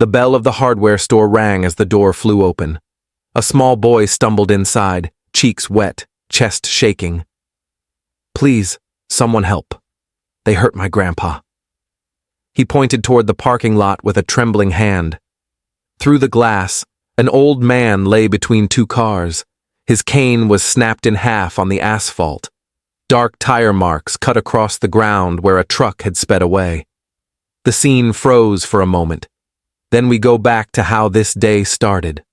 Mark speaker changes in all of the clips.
Speaker 1: The bell of the hardware store rang as the door flew open. A small boy stumbled inside, cheeks wet, chest shaking. "Please, someone help. They hurt my grandpa." He pointed toward the parking lot with a trembling hand. Through the glass, an old man lay between two cars. His cane was snapped in half on the asphalt. Dark tire marks cut across the ground where a truck had sped away. The scene froze for a moment. Then we go back to how this day started.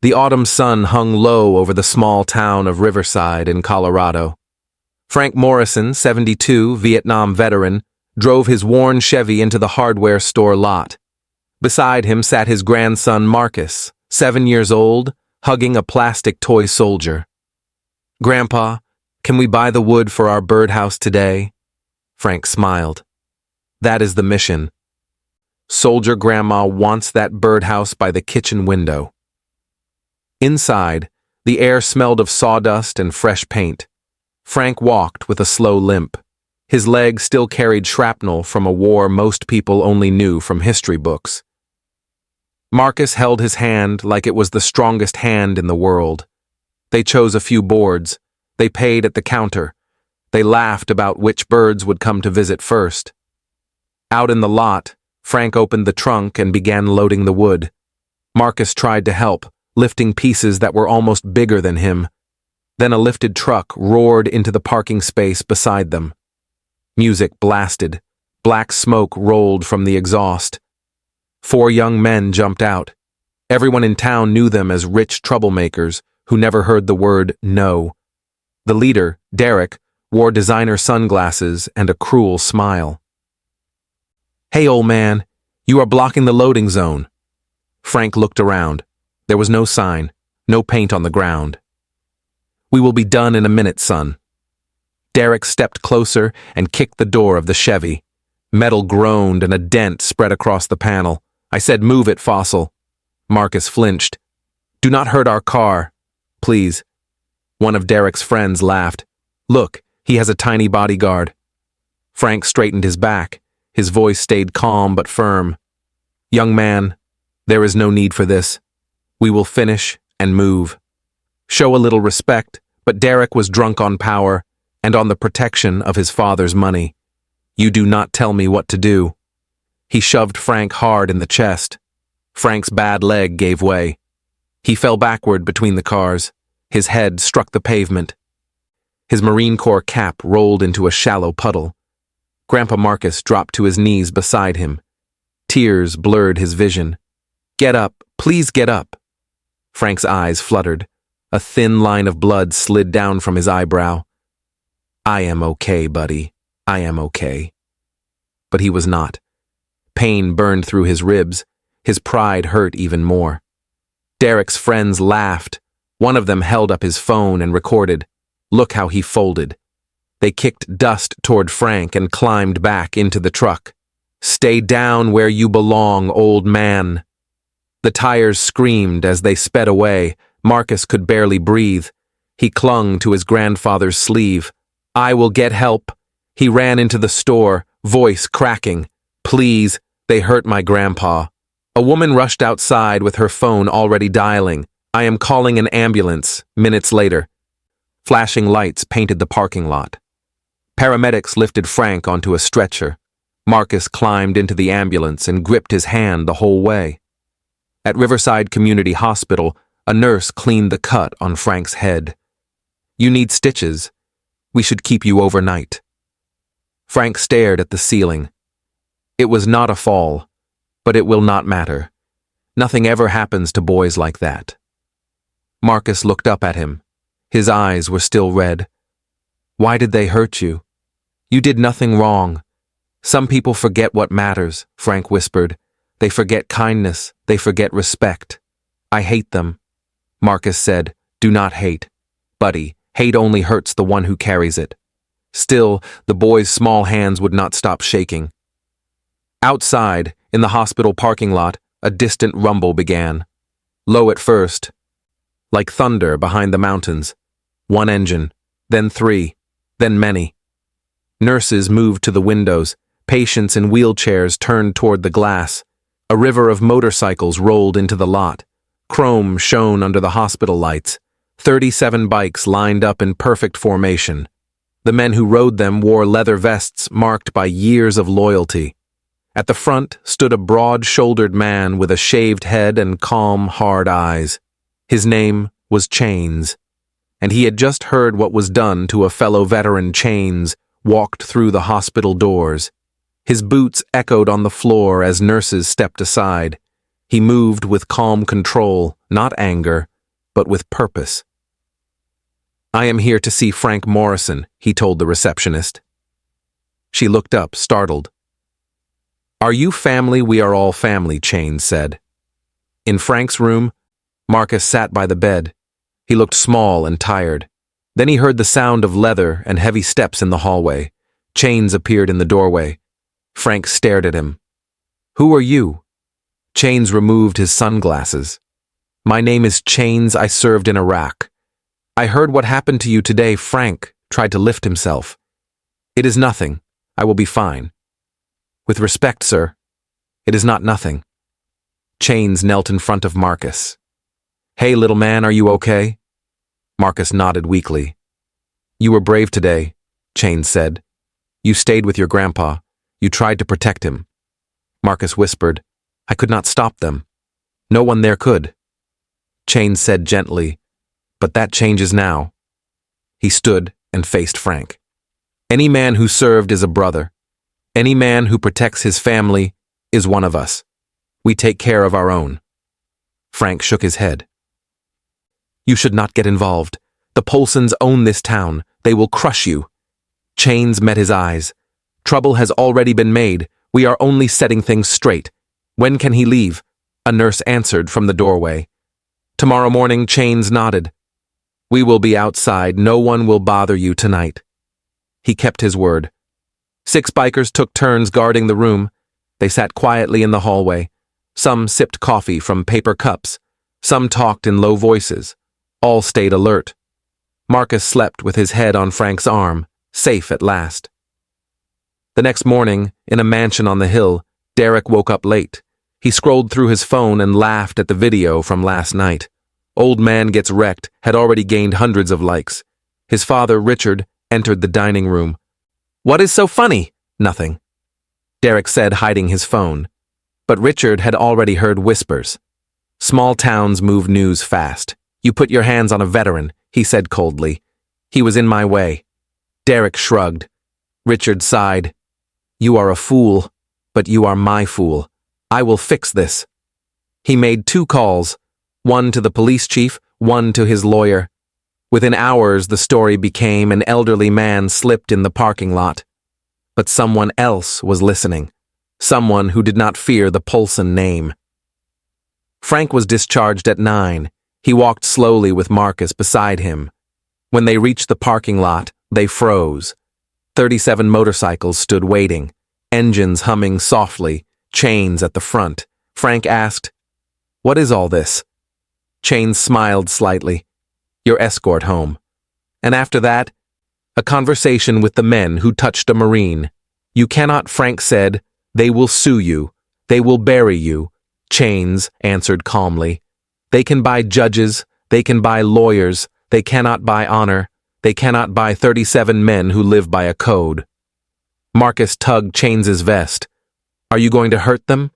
Speaker 1: The autumn sun hung low over the small town of Riverside in Colorado. Frank Morrison, 72, Vietnam veteran, drove his worn Chevy into the hardware store lot. Beside him sat his grandson Marcus, 7 years old, hugging a plastic toy soldier. "Grandpa, can we buy the wood for our birdhouse today?" Frank smiled. "That is the mission. Soldier Grandma wants that birdhouse by the kitchen window." Inside, the air smelled of sawdust and fresh paint. Frank walked with a slow limp. His leg still carried shrapnel from a war most people only knew from history books. Marcus held his hand like it was the strongest hand in the world. They chose a few boards. They paid at the counter. They laughed about which birds would come to visit first. Out in the lot, Frank opened the trunk and began loading the wood. Marcus tried to help, lifting pieces that were almost bigger than him. Then a lifted truck roared into the parking space beside them. Music blasted. Black smoke rolled from the exhaust. 4 young men jumped out. Everyone in town knew them as rich troublemakers who never heard the word no. The leader, Derek, wore designer sunglasses and a cruel smile. "Hey, old man, you are blocking the loading zone." Frank looked around. There was no sign, no paint on the ground. "We will be done in a minute, son." Derek stepped closer and kicked the door of the Chevy. Metal groaned and a dent spread across the panel. "I said move it, Fossil." Marcus flinched. "Do not hurt our car, please." One of Derek's friends laughed. "Look, he has a tiny bodyguard." Frank straightened his back. His voice stayed calm but firm. "Young man, there is no need for this. We will finish and move. Show a little respect," but Derek was drunk on power and on the protection of his father's money. "You do not tell me what to do." He shoved Frank hard in the chest. Frank's bad leg gave way. He fell backward between the cars. His head struck the pavement. His Marine Corps cap rolled into a shallow puddle. Grandpa Marcus dropped to his knees beside him. Tears blurred his vision. "Get up, please get up." Frank's eyes fluttered. A thin line of blood slid down from his eyebrow. "I am okay, buddy. I am okay." But he was not. Pain burned through his ribs. His pride hurt even more. Derek's friends laughed. One of them held up his phone and recorded. Look how he folded. They kicked dust toward Frank and climbed back into the truck. "Stay down where you belong, old man." The tires screamed as they sped away. Marcus could barely breathe. He clung to his grandfather's sleeve. "I will get help." He ran into the store, voice cracking. "Please, they hurt my grandpa." A woman rushed outside with her phone already dialing. "I am calling an ambulance," minutes later. Flashing lights painted the parking lot. Paramedics lifted Frank onto a stretcher. Marcus climbed into the ambulance and gripped his hand the whole way. At Riverside Community Hospital, a nurse cleaned the cut on Frank's head. "You need stitches. We should keep you overnight." Frank stared at the ceiling. It was not a fall, but it will not matter. Nothing ever happens to boys like that. Marcus looked up at him. His eyes were still red. "Why did they hurt you? You did nothing wrong." "Some people forget what matters," Frank whispered. "They forget kindness. They forget respect." "I hate them." Marcus said, "Do not hate. Buddy, hate only hurts the one who carries it." Still, the boy's small hands would not stop shaking. Outside, in the hospital parking lot, a distant rumble began. Low at first, like thunder behind the mountains. One engine, then 3, then many. Nurses moved to the windows. Patients in wheelchairs turned toward the glass. A river of motorcycles rolled into the lot. Chrome shone under the hospital lights. 37 bikes lined up in perfect formation. The men who rode them wore leather vests marked by years of loyalty. At the front stood a broad-shouldered man with a shaved head and calm, hard eyes. His name was Chains, and he had just heard what was done to a fellow veteran. Chains walked through the hospital doors. His boots echoed on the floor as nurses stepped aside. He moved with calm control, not anger, but with purpose. "I am here to see Frank Morrison," he told the receptionist. She looked up, startled. "Are you family?" "We are all family," Chains said. In Frank's room, Marcus sat by the bed. He looked small and tired. Then he heard the sound of leather and heavy steps in the hallway. Chains appeared in the doorway. Frank stared at him. "Who are you?" Chains removed his sunglasses. "My name is Chains. I served in Iraq. I heard what happened to you today." Frank tried to lift himself. "It is nothing. I will be fine." "With respect, sir, it is not nothing." Chains knelt in front of Marcus. "Hey, little man, are you okay?" Marcus nodded weakly. "You were brave today," Chains said. "You stayed with your grandpa. You tried to protect him." Marcus whispered, "I could not stop them. No one there could." Chains said gently, "But that changes now." He stood and faced Frank. "Any man who served is a brother. Any man who protects his family is one of us. We take care of our own." Frank shook his head. "You should not get involved. The Polsons own this town. They will crush you." Chains met his eyes. "Trouble has already been made. We are only setting things straight. When can he leave?" A nurse answered from the doorway. "Tomorrow morning," Chains nodded. "We will be outside. No one will bother you tonight." He kept his word. 6 bikers took turns guarding the room. They sat quietly in the hallway. Some sipped coffee from paper cups. Some talked in low voices. All stayed alert. Marcus slept with his head on Frank's arm, safe at last. The next morning, in a mansion on the hill, Derek woke up late. He scrolled through his phone and laughed at the video from last night. "Old Man Gets Wrecked" had already gained hundreds of likes. His father, Richard, entered the dining room. "What is so funny?" "Nothing," Derek said, hiding his phone. But Richard had already heard whispers. "Small towns move news fast. You put your hands on a veteran," he said coldly. "He was in my way." Derek shrugged. Richard sighed. "You are a fool, but you are my fool. I will fix this." He made 2 calls, one to the police chief, one to his lawyer. Within hours, the story became an elderly man slipped in the parking lot. But someone else was listening. Someone who did not fear the Polson name. Frank was discharged at 9. He walked slowly with Marcus beside him. When they reached the parking lot, they froze. 37 motorcycles stood waiting, engines humming softly, Chains at the front. Frank asked, "What is all this?" Chains smiled slightly. "Your escort home." And after that, a conversation with the men who touched a Marine. "You cannot," Frank said. "They will sue you. They will bury you." Chains answered calmly. "They can buy judges. They can buy lawyers. They cannot buy honor. They cannot buy 37 men who live by a code." Marcus tugged Chains's vest. "Are you going to hurt them?"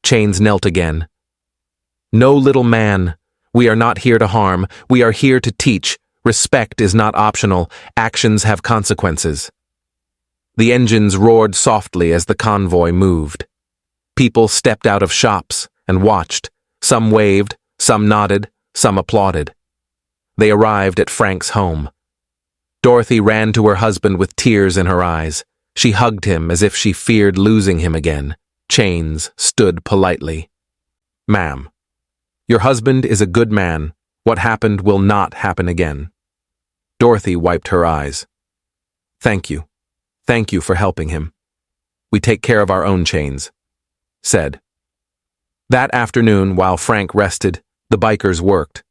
Speaker 1: Chains knelt again. "No, little man. We are not here to harm. We are here to teach. Respect is not optional. Actions have consequences." The engines roared softly as the convoy moved. People stepped out of shops and watched. Some waved, some nodded, some applauded. They arrived at Frank's home. Dorothy ran to her husband with tears in her eyes. She hugged him as if she feared losing him again. Chains stood politely. "Ma'am, your husband is a good man. What happened will not happen again." Dorothy wiped her eyes. "Thank you. Thank you for helping him. We take care of our own," Chains said. That afternoon, while Frank rested, the bikers worked.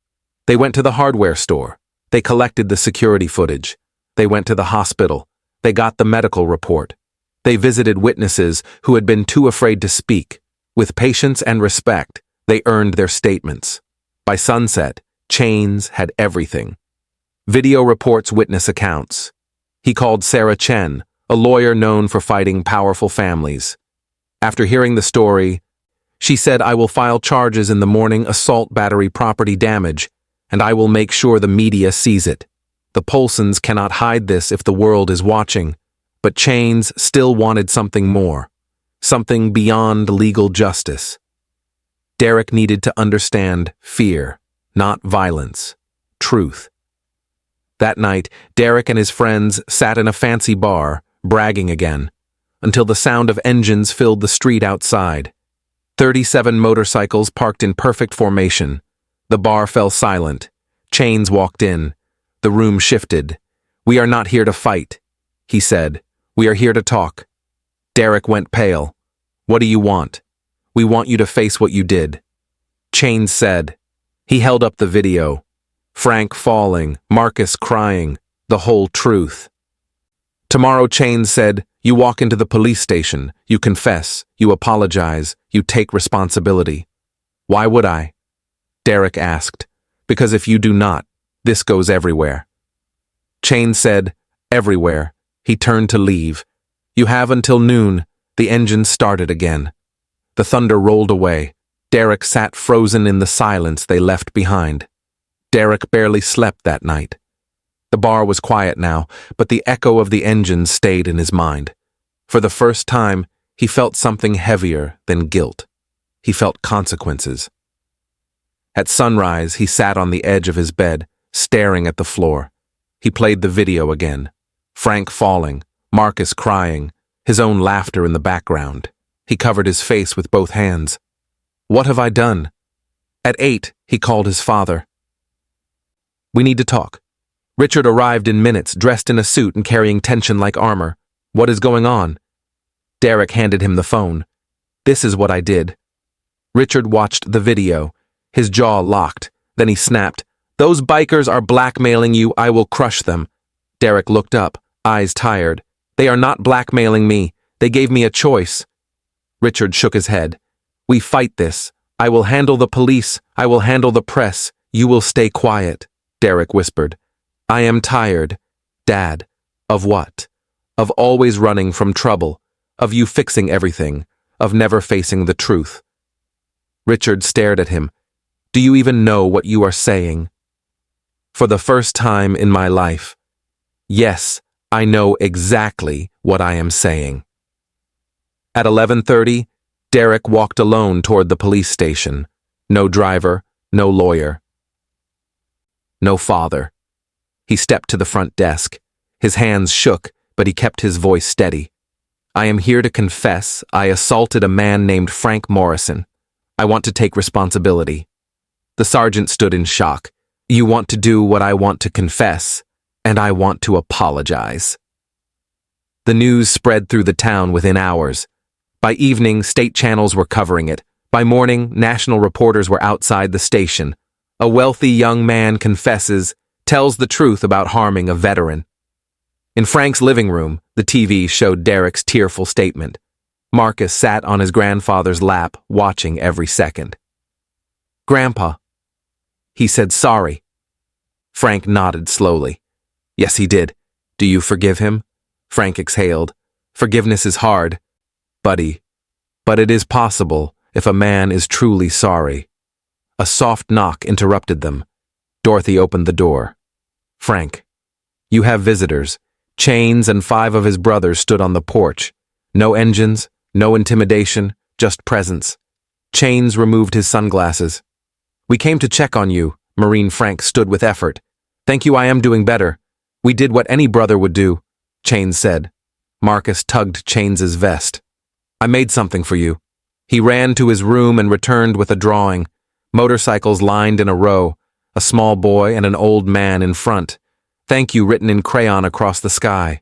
Speaker 1: They went to the hardware store. They collected the security footage. They went to the hospital. They got the medical report. They visited witnesses who had been too afraid to speak. With patience and respect, they earned their statements. By sunset, Chains had everything. Video reports, witness accounts. He called Sarah Chen, a lawyer known for fighting powerful families. After hearing the story, she said, "I will file charges in the morning, assault, battery, property damage, and I will make sure the media sees it. The Polsons cannot hide this if the world is watching." But Chains still wanted something more, something beyond legal justice. Derek needed to understand fear, not violence, truth. That night, Derek and his friends sat in a fancy bar, bragging again, until the sound of engines filled the street outside. 37 motorcycles parked in perfect formation. The bar fell silent. Chains walked in. The room shifted. "We are not here to fight," he said. "We are here to talk." Derek went pale. "What do you want?" "We want you to face what you did." Chains said. He held up the video. Frank falling, Marcus crying, the whole truth. Tomorrow, Chains said, "You walk into the police station, you confess, you apologize, you take responsibility." "Why would I?" Derek asked. "Because if you do not, this goes everywhere." Chains said, "Everywhere." He turned to leave. "You have until noon." The engine started again. The thunder rolled away. Derek sat frozen in the silence they left behind. Derek barely slept that night. The bar was quiet now, but the echo of the engine stayed in his mind. For the first time, he felt something heavier than guilt. He felt consequences. At sunrise, he sat on the edge of his bed, staring at the floor. He played the video again. Frank falling, Marcus crying, his own laughter in the background. He covered his face with both hands. "What have I done?" At 8, he called his father. "We need to talk." Richard arrived in minutes, dressed in a suit and carrying tension like armor. "What is going on?" Derek handed him the phone. "This is what I did." Richard watched the video. His jaw locked. Then he snapped, "Those bikers are blackmailing you. I will crush them." Derek looked up, eyes tired. "They are not blackmailing me. They gave me a choice." Richard shook his head. "We fight this. I will handle the police. I will handle the press. You will stay quiet," Derek whispered. "I am tired, Dad." "Of what?" "Of always running from trouble. Of you fixing everything. Of never facing the truth." Richard stared at him. "Do you even know what you are saying?" "For the first time in my life, yes, I know exactly what I am saying." At 11:30, Derek walked alone toward the police station. No driver, no lawyer, no father. He stepped to the front desk. His hands shook, but he kept his voice steady. "I am here to confess I assaulted a man named Frank Morrison. I want to take responsibility." The sergeant stood in shock. "You want to do what I want to confess, and I want to apologize." The news spread through the town within hours. By evening, state channels were covering it. By morning, national reporters were outside the station. A wealthy young man confesses, tells the truth about harming a veteran. In Frank's living room, the TV showed Derek's tearful statement. Marcus sat on his grandfather's lap, watching every second. "Grandpa," he said, "sorry." Frank nodded slowly. "Yes, he did. Do you forgive him?" Frank exhaled. "Forgiveness is hard, buddy. But it is possible if a man is truly sorry." A soft knock interrupted them. Dorothy opened the door. "Frank, you have visitors." Chains and 5 of his brothers stood on the porch. No engines, no intimidation, just presence. Chains removed his sunglasses. "We came to check on you." Marine Frank stood with effort. "Thank you, I am doing better. We did what any brother would do," Chains said. Marcus tugged Chains's vest. "I made something for you." He ran to his room and returned with a drawing. Motorcycles lined in a row, a small boy and an old man in front. "Thank you" written in crayon across the sky.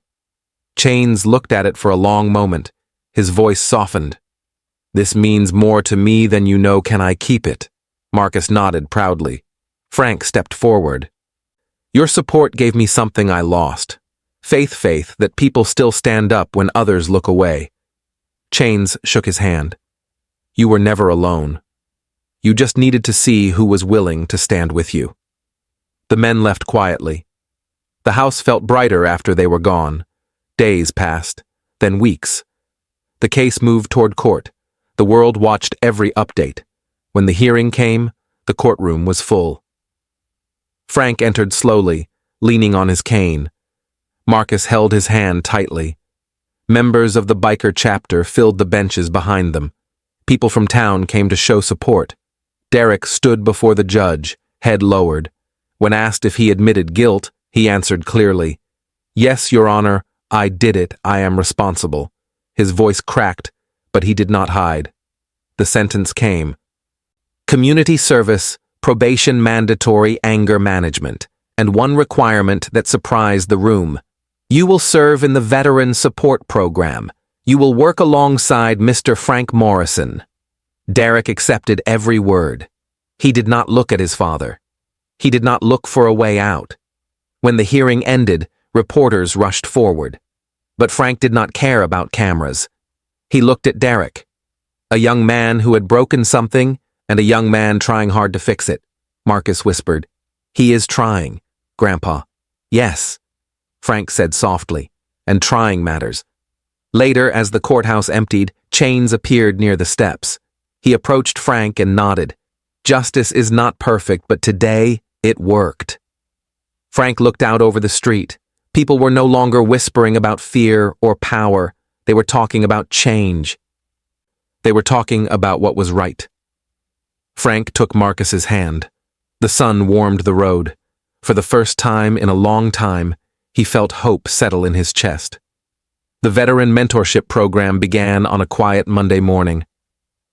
Speaker 1: Chains looked at it for a long moment. His voice softened. "This means more to me than you know. Can I keep it?" Marcus nodded proudly. Frank stepped forward. "Your support gave me something I lost. Faith that people still stand up when others look away." Chains shook his hand. You were never alone. You just needed to see who was willing to stand with you. The men left quietly. The house felt brighter after they were gone. Days passed, then weeks. The case moved toward court. The world watched every update. When the hearing came, the courtroom was full. Frank entered slowly, leaning on his cane. Marcus held his hand tightly. Members of the biker chapter filled the benches behind them. People from town came to show support. Derek stood before the judge, head lowered. When asked if he admitted guilt, he answered clearly, "Yes, Your Honor, I did it. I am responsible." His voice cracked, but he did not hide. The sentence came. Community service, probation mandatory anger management, and one requirement that surprised the room. You will serve in the Veteran Support Program. You will work alongside Mr. Frank Morrison. Derek accepted every word. He did not look at his father. He did not look for a way out. When the hearing ended, reporters rushed forward. But Frank did not care about cameras. He looked at Derek, a young man who had broken something and a young man trying hard to fix it. Marcus whispered, "He is trying, Grandpa." "Yes," Frank said softly, "and trying matters." Later, as the courthouse emptied, chains appeared near the steps. He approached Frank and nodded. Justice is not perfect, but today it worked. Frank looked out over the street. People were no longer whispering about fear or power. They were talking about change. They were talking about what was right. Frank took Marcus's hand. The sun warmed the road. For the first time in a long time, he felt hope settle in his chest. The Veteran Mentorship Program began on a quiet Monday morning.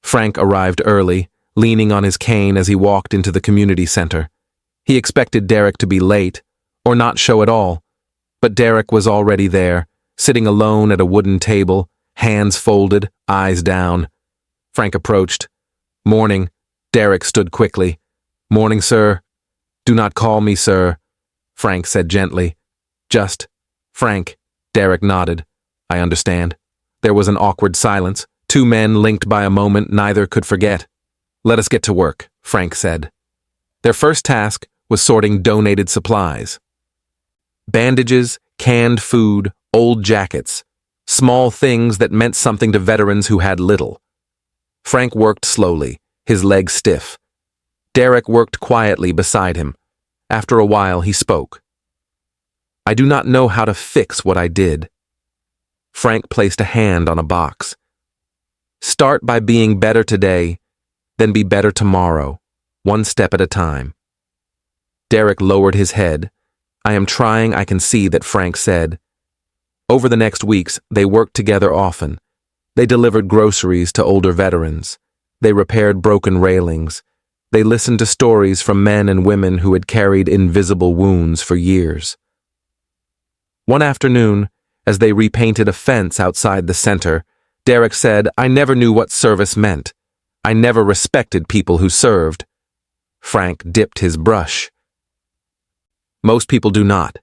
Speaker 1: Frank arrived early, leaning on his cane as he walked into the community center. He expected Derek to be late, or not show at all. But Derek was already there, sitting alone at a wooden table, hands folded, eyes down. Frank approached. "Morning." Derek stood quickly. "Morning, sir." "Do not call me, sir," Frank said gently. "Just Frank." Derek nodded. "I understand." There was an awkward silence. Two men linked by a moment neither could forget. "Let us get to work," Frank said. Their first task was sorting donated supplies. Bandages, canned food, old jackets, small things that meant something to veterans who had little. Frank worked slowly, his legs stiff. Derek worked quietly beside him. After a while, he spoke. "I do not know how to fix what I did." Frank placed a hand on a box. "Start by being better today, then be better tomorrow, one step at a time." Derek lowered his head. "I am trying," I can see that Frank said. Over the next weeks, they worked together often. They delivered groceries to older veterans. They repaired broken railings. They listened to stories from men and women who had carried invisible wounds for years. One afternoon, as they repainted a fence outside the center, Derek said, "I never knew what service meant. I never respected people who served." Frank dipped his brush. "Most people do not.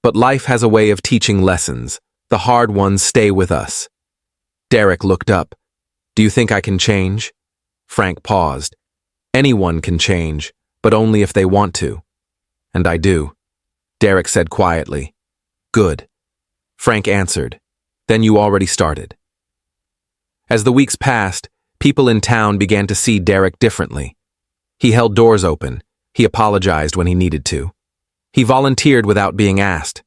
Speaker 1: But life has a way of teaching lessons. The hard ones stay with us." Derek looked up. "Do you think I can change?" Frank paused. "Anyone can change, but only if they want to." "And I do," Derek said quietly. "Good." Frank answered. "Then you already started." As the weeks passed, people in town began to see Derek differently. He held doors open. He apologized when he needed to. He volunteered without being asked.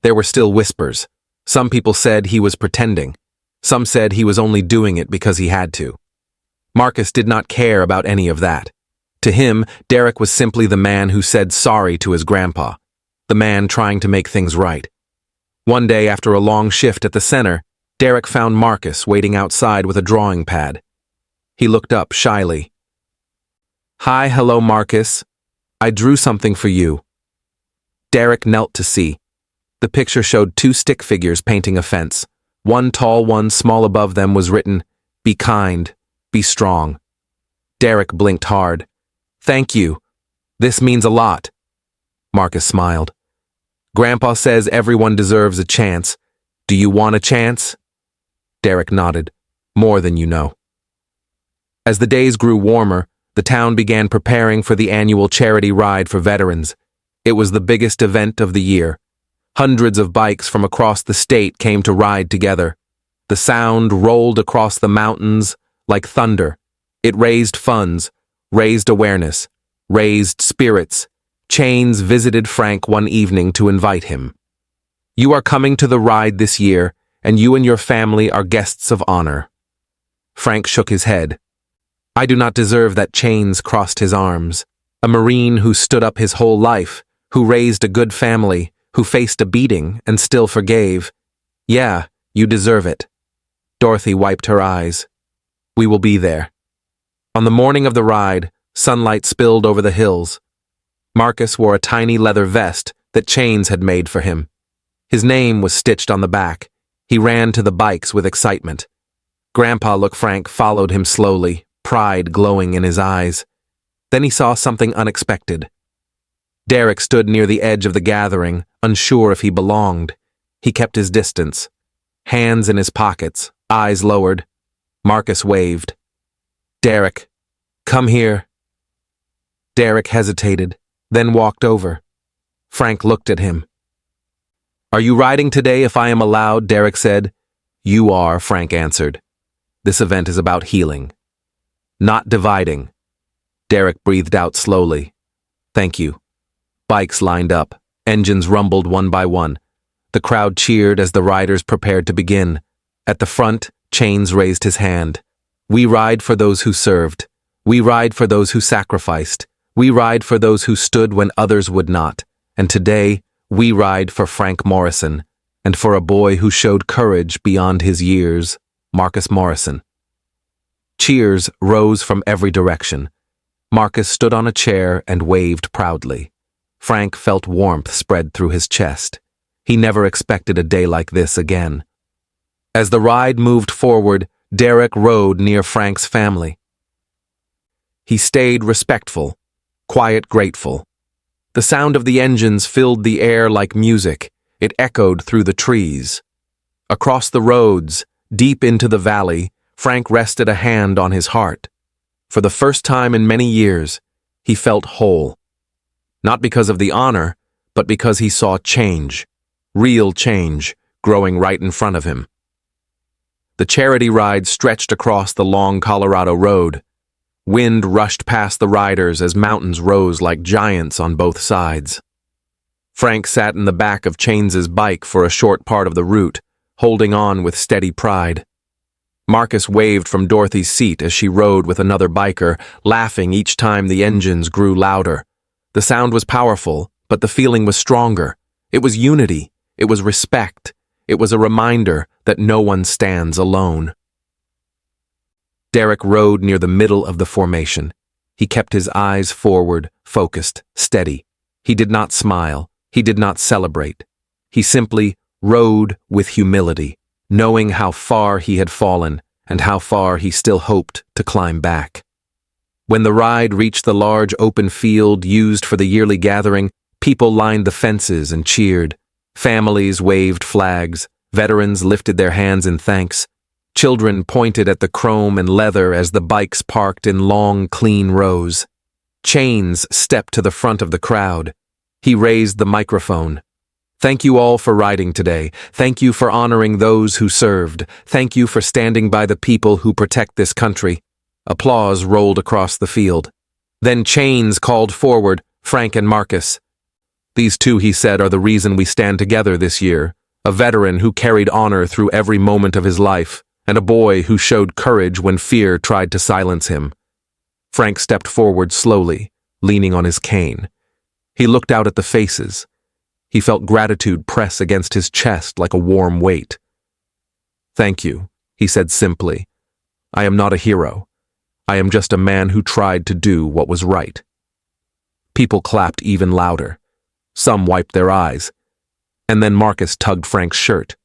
Speaker 1: There were still whispers. Some people said he was pretending. Some said he was only doing it because he had to. Marcus did not care about any of that. To him, Derek was simply the man who said sorry to his grandpa, the man trying to make things right. One day after a long shift at the center, Derek found Marcus waiting outside with a drawing pad. He looked up shyly. "Hi, hello, Marcus. I drew something for you." Derek knelt to see. The picture showed two stick figures painting a fence. One tall, one small above them was written, "Be kind, be strong." Derek blinked hard. "Thank you. This means a lot." Marcus smiled. "Grandpa says everyone deserves a chance. Do you want a chance?" Derek nodded. "More than you know." As the days grew warmer, the town began preparing for the annual charity ride for veterans. It was the biggest event of the year. Hundreds of bikes from across the state came to ride together. The sound rolled across the mountains like thunder. It raised funds, raised awareness, raised spirits. Chains visited Frank one evening to invite him. "You are coming to the ride this year, and you and your family are guests of honor." Frank shook his head. "I do not deserve that." Chains crossed his arms. A Marine who stood up his whole life, who raised a good family, who faced a beating and still forgave. "Yeah, you deserve it." Dorothy wiped her eyes. "We will be there." On the morning of the ride, sunlight spilled over the hills. Marcus wore a tiny leather vest that Chains had made for him. His name was stitched on the back. He ran to the bikes with excitement. Grandpa Frank followed him slowly, pride glowing in his eyes. Then he saw something unexpected. Derek stood near the edge of the gathering, unsure if he belonged. He kept his distance, hands in his pockets, eyes lowered. Marcus waved. "Derek, come here." Derek hesitated, then walked over. Frank looked at him. "Are you riding today if I am allowed?" Derek said. "You are," Frank answered. "This event is about healing, not dividing." Derek breathed out slowly. "Thank you." Bikes lined up. Engines rumbled one by one. The crowd cheered as the riders prepared to begin. At the front, Chains raised his hand. "We ride for those who served. We ride for those who sacrificed. We ride for those who stood when others would not. And today, we ride for Frank Morrison, and for a boy who showed courage beyond his years, Marcus Morrison." Cheers rose from every direction. Marcus stood on a chair and waved proudly. Frank felt warmth spread through his chest. He never expected a day like this again. As the ride moved forward, Derek rode near Frank's family. He stayed respectful, quiet, grateful. The sound of the engines filled the air like music. It echoed through the trees. Across the roads, deep into the valley, Frank rested a hand on his heart. For the first time in many years, he felt whole. Not because of the honor, but because he saw change, real change, growing right in front of him. The charity ride stretched across the long Colorado road. Wind rushed past the riders as mountains rose like giants on both sides. Frank sat in the back of Chains's bike for a short part of the route, holding on with steady pride. Marcus waved from Dorothy's seat as she rode with another biker, laughing each time the engines grew louder. The sound was powerful, but the feeling was stronger. It was unity. It was respect. It was a reminder that no one stands alone. Derek rode near the middle of the formation. He kept his eyes forward, focused, steady. He did not smile. He did not celebrate. He simply rode with humility, knowing how far he had fallen and how far he still hoped to climb back. When the ride reached the large open field used for the yearly gathering, people lined the fences and cheered. Families waved flags. Veterans lifted their hands in thanks. Children pointed at the chrome and leather as the bikes parked in long, clean rows. Chains stepped to the front of the crowd. He raised the microphone. "Thank you all for riding today. Thank you for honoring those who served. Thank you for standing by the people who protect this country." Applause rolled across the field. Then Chains called forward Frank and Marcus. "These two," he said, "are the reason we stand together this year. A veteran who carried honor through every moment of his life, and a boy who showed courage when fear tried to silence him." Frank stepped forward slowly, leaning on his cane. He looked out at the faces. He felt gratitude press against his chest like a warm weight. "Thank you," he said simply. "I am not a hero. I am just a man who tried to do what was right." People clapped even louder. Some wiped their eyes. And then Marcus tugged Frank's shirt.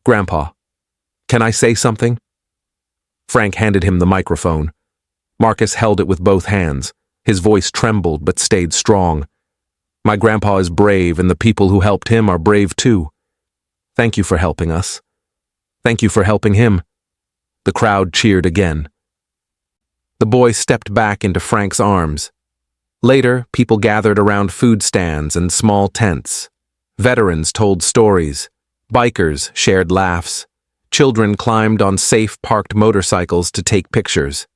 Speaker 1: "Grandpa, can I say something?" Frank handed him the microphone. Marcus held it with both hands. His voice trembled but stayed strong. "My grandpa is brave, and the people who helped him are brave too. Thank you for helping us. Thank you for helping him." The crowd cheered again. The boy stepped back into Frank's arms. Later, people gathered around food stands and small tents. Veterans told stories. Bikers shared laughs. Children climbed on safe parked motorcycles to take pictures.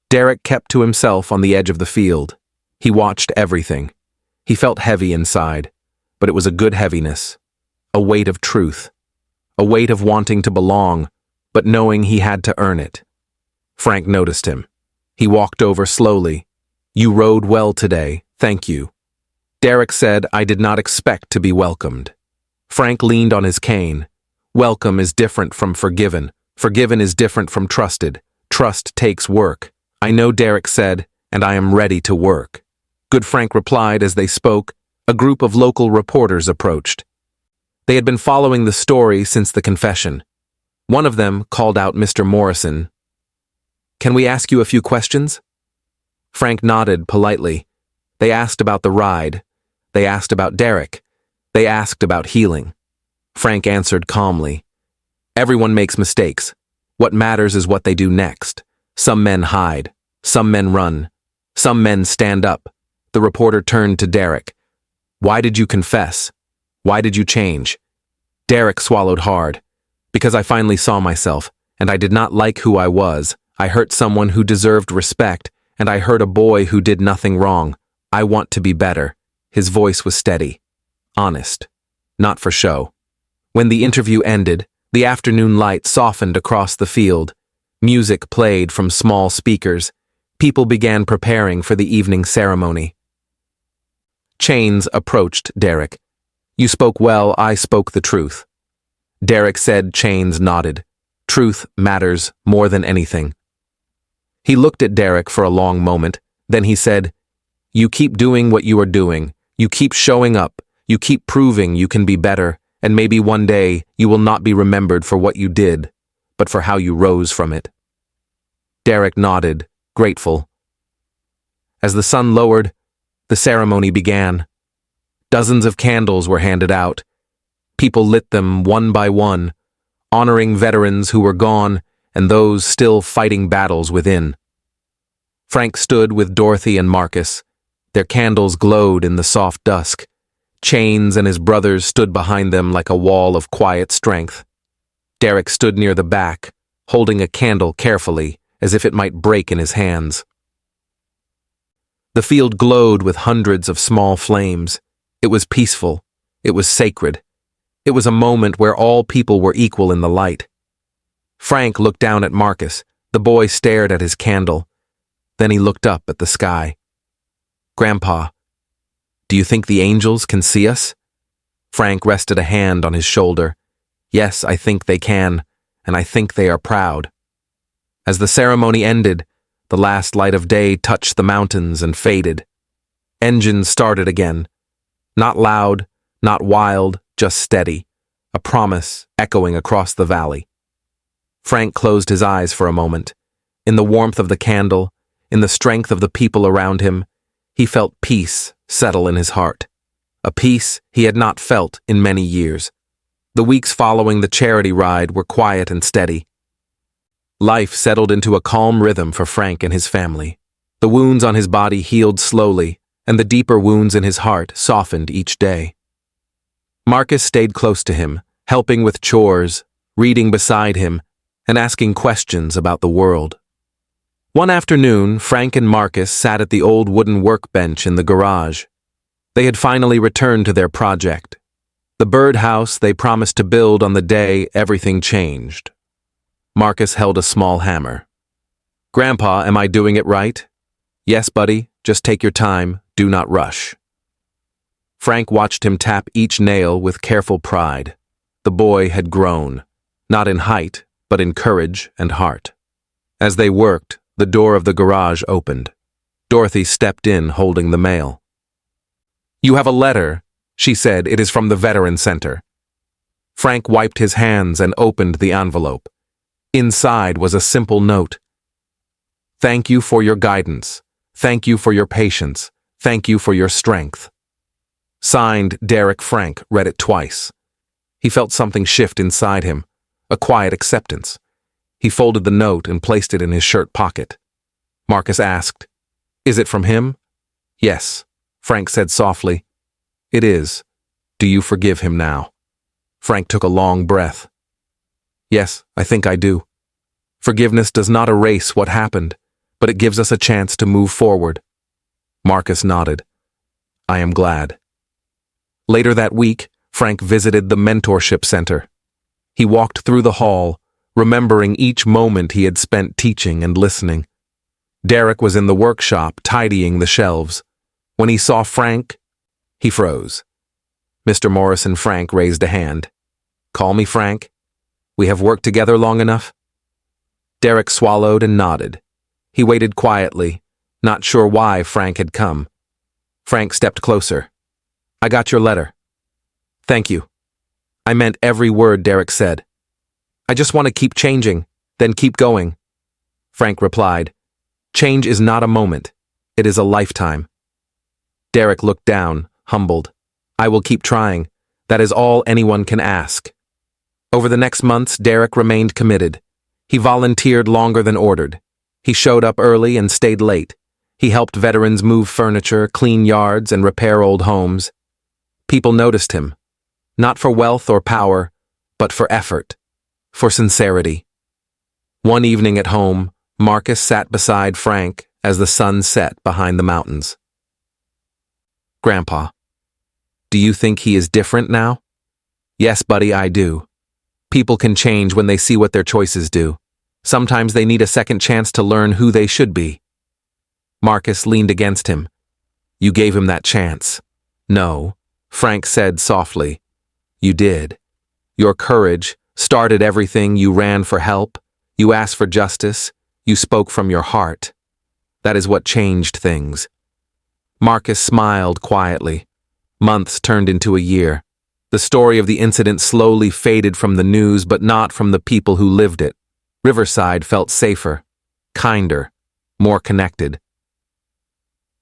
Speaker 1: Derek kept to himself on the edge of the field. He watched everything. He felt heavy inside, but it was a good heaviness. A weight of truth. A weight of wanting to belong, but knowing he had to earn it. Frank noticed him. He walked over slowly. "You rode well today, thank you." Derek said, "I did not expect to be welcomed." Frank leaned on his cane. Welcome is different from forgiven. Forgiven is different from trusted. Trust takes work. "I know," Derek said, "and I am ready to work." Good, Frank replied as they spoke. A group of local reporters approached. They had been following the story since the confession. One of them called out Mr. Morrison. "Can we ask you a few questions?" Frank nodded politely. They asked about the ride. They asked about Derek. They asked about healing. Frank answered calmly. "Everyone makes mistakes. What matters is what they do next. Some men hide. Some men run. Some men stand up." The reporter turned to Derek. "Why did you confess? Why did you change?" Derek swallowed hard. "Because I finally saw myself, and I did not like who I was. I hurt someone who deserved respect, and I hurt a boy who did nothing wrong. I want to be better." His voice was steady, honest, not for show. When the interview ended, the afternoon light softened across the field. Music played from small speakers. People began preparing for the evening ceremony. Chains approached Derek. "You spoke well, I spoke the truth." Derek said. Chains nodded. "Truth matters more than anything." He looked at Derek for a long moment, then he said, "You keep doing what you are doing. You keep showing up. You keep proving you can be better, and maybe one day you will not be remembered for what you did, but for how you rose from it." Derek nodded, grateful. As the sun lowered, the ceremony began. Dozens of candles were handed out. People lit them one by one, honoring veterans who were gone and those still fighting battles within. Frank stood with Dorothy and Marcus. Their candles glowed in the soft dusk. Chains and his brothers stood behind them like a wall of quiet strength. Derek stood near the back, holding a candle carefully, as if it might break in his hands. The field glowed with hundreds of small flames. It was peaceful. It was sacred. It was a moment where all people were equal in the light. Frank looked down at Marcus. The boy stared at his candle. Then he looked up at the sky. "Grandpa, do you think the angels can see us?" Frank rested a hand on his shoulder. "Yes, I think they can, and I think they are proud." As the ceremony ended, the last light of day touched the mountains and faded. Engines started again. Not loud, not wild, just steady. A promise echoing across the valley. Frank closed his eyes for a moment. In the warmth of the candle, in the strength of the people around him, he felt peace settle in his heart. A peace he had not felt in many years. The weeks following the charity ride were quiet and steady. Life settled into a calm rhythm for Frank and his family. The wounds on his body healed slowly, and the deeper wounds in his heart softened each day. Marcus stayed close to him, helping with chores, reading beside him, and asking questions about the world. One afternoon, Frank and Marcus sat at the old wooden workbench in the garage. They had finally returned to their project. The birdhouse they promised to build on the day everything changed. Marcus held a small hammer. "Grandpa, am I doing it right?" "Yes, buddy, just take your time, do not rush." Frank watched him tap each nail with careful pride. The boy had grown, not in height, but in courage and heart. As they worked, the door of the garage opened. Dorothy stepped in holding the mail. "You have a letter," she said. "It is from the Veteran Center." Frank wiped his hands and opened the envelope. Inside was a simple note. "Thank you for your guidance. Thank you for your patience. Thank you for your strength." Signed, Derek. Frank read it twice. He felt something shift inside him, a quiet acceptance. He folded the note and placed it in his shirt pocket. Marcus asked. Is it from him? Yes, Frank said softly. It is. Do you forgive him now? Frank took a long breath. Yes, I think I do. Forgiveness does not erase what happened, but it gives us a chance to move forward. Marcus nodded. I am glad. Later that week, Frank visited the mentorship center. He walked through the hall, remembering each moment he had spent teaching and listening. Derek was in the workshop, tidying the shelves. When he saw Frank, he froze. Mr. Morris and Frank raised a hand. Call me Frank. We have worked together long enough? Derek swallowed and nodded. He waited quietly, not sure why Frank had come. Frank stepped closer. I got your letter. Thank you. I meant every word Derek said. I just want to keep changing, then keep going. Frank replied, Change is not a moment. It is a lifetime. Derek looked down, humbled. I will keep trying. That is all anyone can ask. Over the next months, Derek remained committed. He volunteered longer than ordered. He showed up early and stayed late. He helped veterans move furniture, clean yards, and repair old homes. People noticed him, not for wealth or power, but for effort, for sincerity. One evening at home, Marcus sat beside Frank as the sun set behind the mountains. Grandpa, do you think he is different now? Yes, buddy, I do. People can change when they see what their choices do. Sometimes they need a second chance to learn who they should be. Marcus leaned against him. You gave him that chance. No, Frank said softly. You did. Your courage started everything. You ran for help. You asked for justice. You spoke from your heart. That is what changed things. Marcus smiled quietly. Months turned into a year. The story of the incident slowly faded from the news, but not from the people who lived it. Riverside felt safer, kinder, more connected.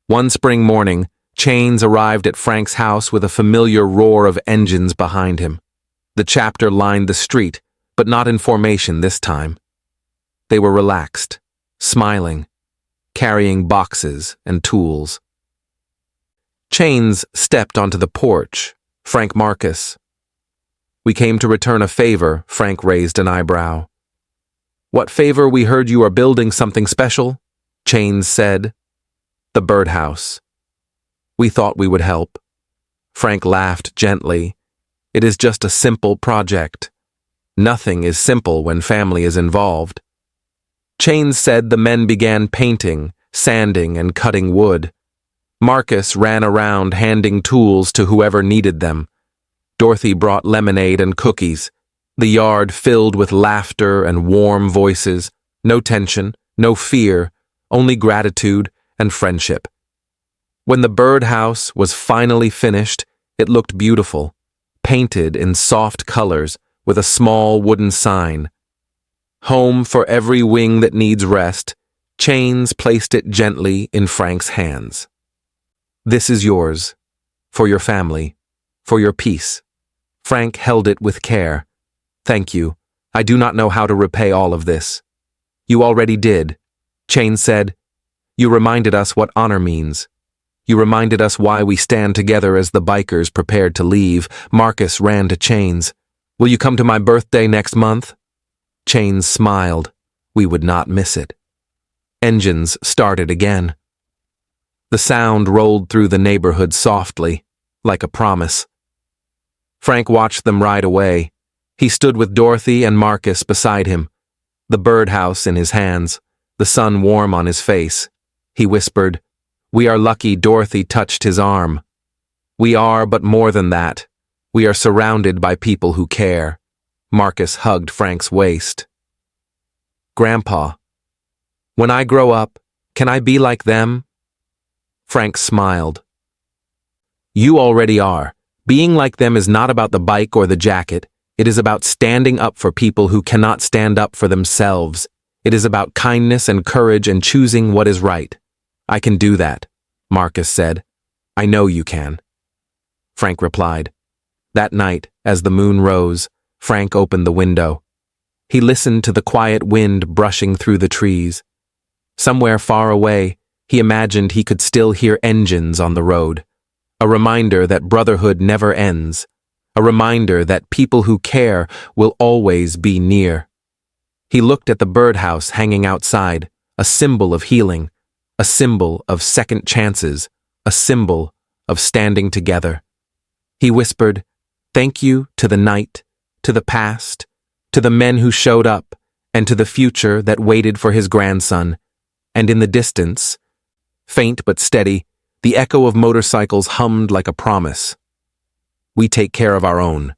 Speaker 1: One spring morning, Chains arrived at Frank's house with a familiar roar of engines behind him. The chapter lined the street, but not in formation this time. They were relaxed, smiling, carrying boxes and tools. Chains stepped onto the porch. Frank Marcus. We came to return a favor, Frank raised an eyebrow. What favor? We heard you are building something special, Chains said. The birdhouse. We thought we would help. Frank laughed gently. It is just a simple project. Nothing is simple when family is involved. Chains said the men began painting, sanding, and cutting wood. Marcus ran around handing tools to whoever needed them. Dorothy brought lemonade and cookies. The yard filled with laughter and warm voices. No tension, no fear, only gratitude and friendship. When the birdhouse was finally finished, it looked beautiful, painted in soft colors with a small wooden sign. Home for every wing that needs rest. Chains placed it gently in Frank's hands. This is yours, for your family, for your peace. Frank held it with care. Thank you. I do not know how to repay all of this. You already did. Chains said. You reminded us what honor means. You reminded us why we stand together as the bikers prepared to leave. Marcus ran to Chains. Will you come to my birthday next month? Chains smiled. We would not miss it. Engines started again. The sound rolled through the neighborhood softly, like a promise. Frank watched them ride away. He stood with Dorothy and Marcus beside him, the birdhouse in his hands, the sun warm on his face. He whispered, We are lucky. Dorothy touched his arm. We are, but more than that. We are surrounded by people who care. Marcus hugged Frank's waist. Grandpa, when I grow up, can I be like them? Frank smiled. You already are. Being like them is not about the bike or the jacket. It is about standing up for people who cannot stand up for themselves. It is about kindness and courage and choosing what is right. I can do that, Marcus said. I know you can. Frank replied. That night, as the moon rose, Frank opened the window. He listened to the quiet wind brushing through the trees. Somewhere far away, he imagined he could still hear engines on the road. A reminder that brotherhood never ends. A reminder that people who care will always be near. He looked at the birdhouse hanging outside, a symbol of healing, a symbol of second chances, a symbol of standing together. He whispered, "Thank you to the night, to the past, to the men who showed up, and to the future that waited for his grandson." And in the distance, faint but steady, the echo of motorcycles hummed like a promise. We take care of our own.